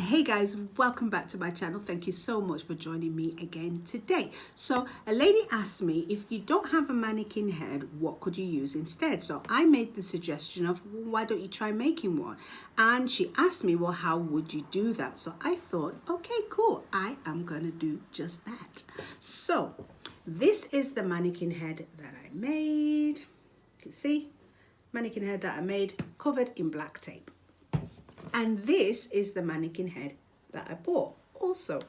Hey guys, welcome back to my channel. Thank you so much for joining me again today. So a lady asked me, if you don't have a mannequin head, what could you use instead? So I made the suggestion of, well, why don't you try making one? And she asked me, well, how would you do that? So I thought, okay, cool, I am gonna do just that. So this is the mannequin head that I made. You can see mannequin head that I made, covered in black tape. And this is the mannequin head that I bought. Also,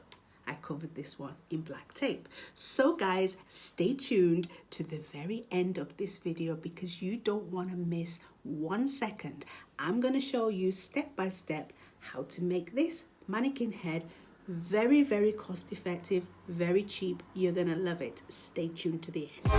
I covered this one in black tape. So guys, stay tuned to the very end of this video because you don't want to miss 1 second. I'm going to show you step by step how to make this mannequin head. Very, very cost effective, very cheap. You're going to love it. Stay tuned to the end.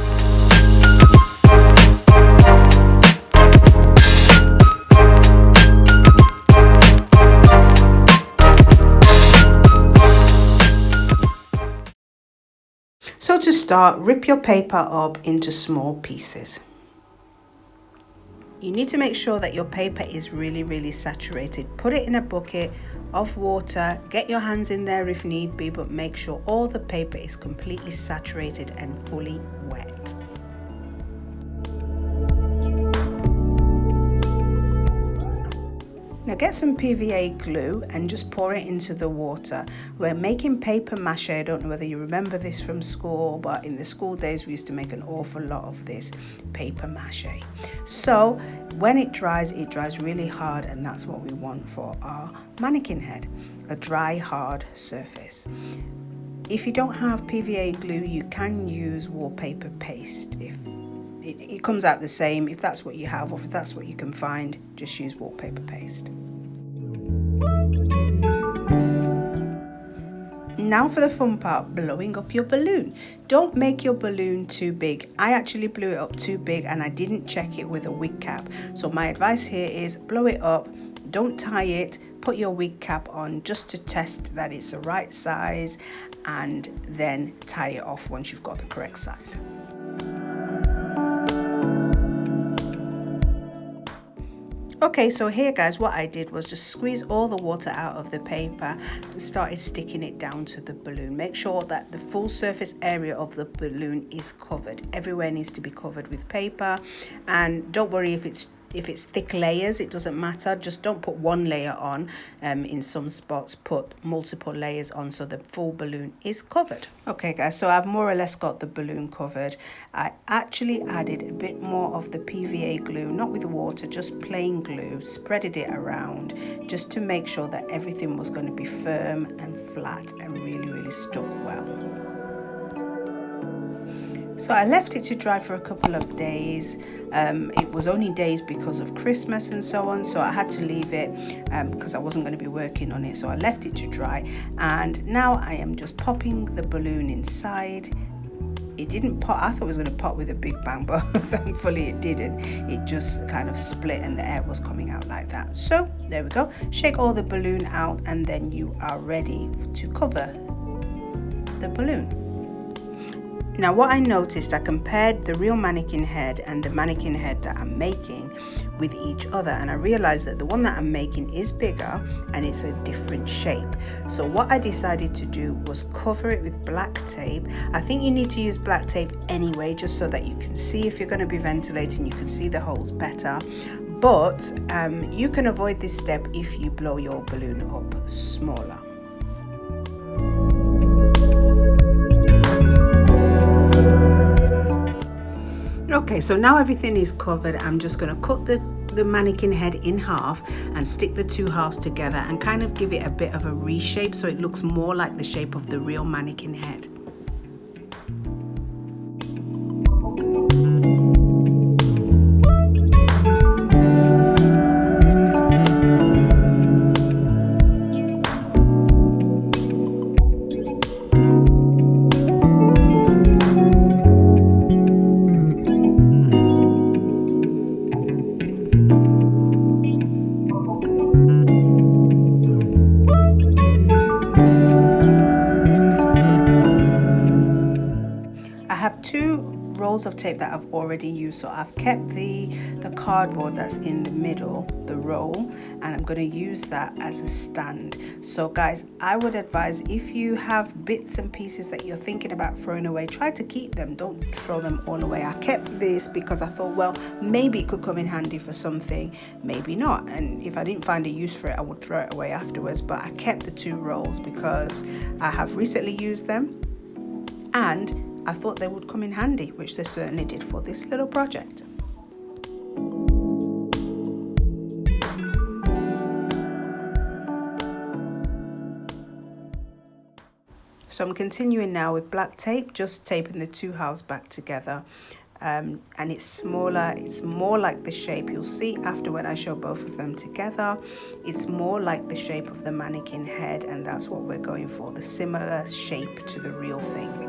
So to start, rip your paper up into small pieces. You need to make sure that your paper is really saturated. Put it in a bucket of water, get your hands in there if need be, but make sure all the paper is completely saturated and fully wet. Now get some PVA glue and just pour it into the water. We're making paper mache. I don't know whether you remember this from school, but in the school days we used to make an awful lot of this paper mache. So when it dries really hard, and that's what we want for our mannequin head, a dry, hard surface. If you don't have PVA glue, you can use wallpaper paste. If it comes out the same, if that's what you have or if that's what you can find, just use wallpaper paste. Now for the fun part, blowing up your balloon. Don't make your balloon too big. I actually blew it up too big and I didn't check it with a wig cap. So my advice here is blow it up, don't tie it, put your wig cap on just to test that it's the right size, and then tie it off once you've got the correct size. Okay, so here guys, what I did was just squeeze all the water out of the paper and started sticking it down to the balloon. Make sure that the full surface area of the balloon is covered. Everywhere needs to be covered with paper, and don't worry if it's thick layers, it doesn't matter. Just don't put one layer on. In some spots, put multiple layers on so the full balloon is covered. Okay guys, so I've more or less got the balloon covered. I actually added a bit more of the PVA glue, not with water, just plain glue, spreaded it around just to make sure that everything was going to be firm and flat and really stuck well. So I left it to dry for a couple of days. It was only days because of Christmas and so on, so I had to leave it because I wasn't going to be working on it. So I left it to dry, and now I am just popping the balloon inside. It didn't pop. I thought it was going to pop with a big bang, but thankfully it didn't. It just kind of split and the air was coming out like that. So there we go. Shake all the balloon out and then you are ready to cover the balloon. Now what I noticed, I compared the real mannequin head and the mannequin head that I'm making with each other, and I realized that the one that I'm making is bigger and it's a different shape. So what I decided to do was cover it with black tape. I think you need to use black tape anyway, just so that you can see if you're going to be ventilating, you can see the holes better. But you can avoid this step if you blow your balloon up smaller. Okay, so now everything is covered. I'm just going to cut the mannequin head in half and stick the two halves together and kind of give it a bit of a reshape so it looks more like the shape of the real mannequin head. rolls of tape that I've already used. So I've kept the cardboard that's in the middle, the roll, and I'm going to use that as a stand. So guys, I would advise, if you have bits and pieces that you're thinking about throwing away, try to keep them, don't throw them all away. I kept this because I thought, well, maybe it could come in handy for something, maybe not, and if I didn't find a use for it, I would throw it away afterwards. But I kept the 2 rolls because I have recently used them and I thought they would come in handy, which they certainly did for this little project. So I'm continuing now with black tape, just taping the 2 halves back together. And it's smaller, it's more like the shape, you'll see after when I show both of them together, it's more like the shape of the mannequin head, and that's what we're going for, the similar shape to the real thing.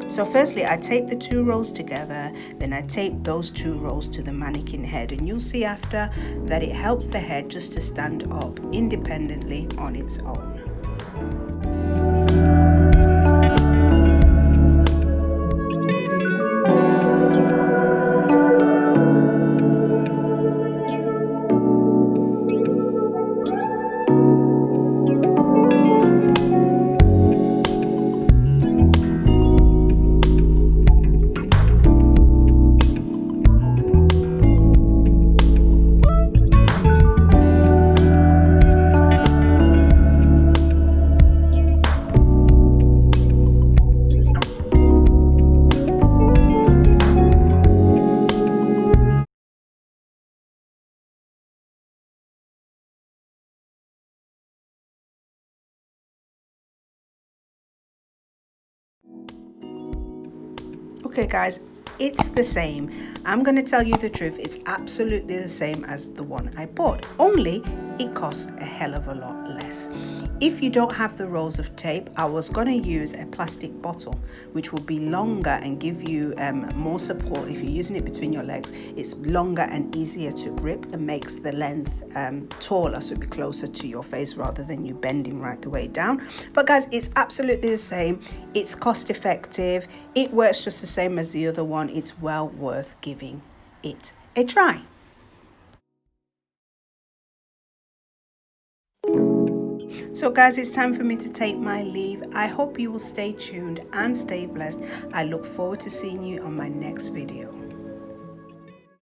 So firstly, I tape the 2 rolls together, then I tape those 2 rolls to the mannequin head, and you'll see after that it helps the head just to stand up independently on its own. Okay guys, it's the same. I'm going to tell you the truth, it's absolutely the same as the one I bought, only it costs a hell of a lot less. If you don't have the rolls of tape, I was going to use a plastic bottle, which will be longer and give you more support. If you're using it between your legs, it's longer and easier to grip and makes the length taller, so it'll be closer to your face rather than you bending right the way down. But guys, it's absolutely the same. It's cost effective. It works just the same as the other one. It's well worth giving it a try. So guys, it's time for me to take my leave. I hope you will stay tuned and stay blessed. I look forward to seeing you on my next video.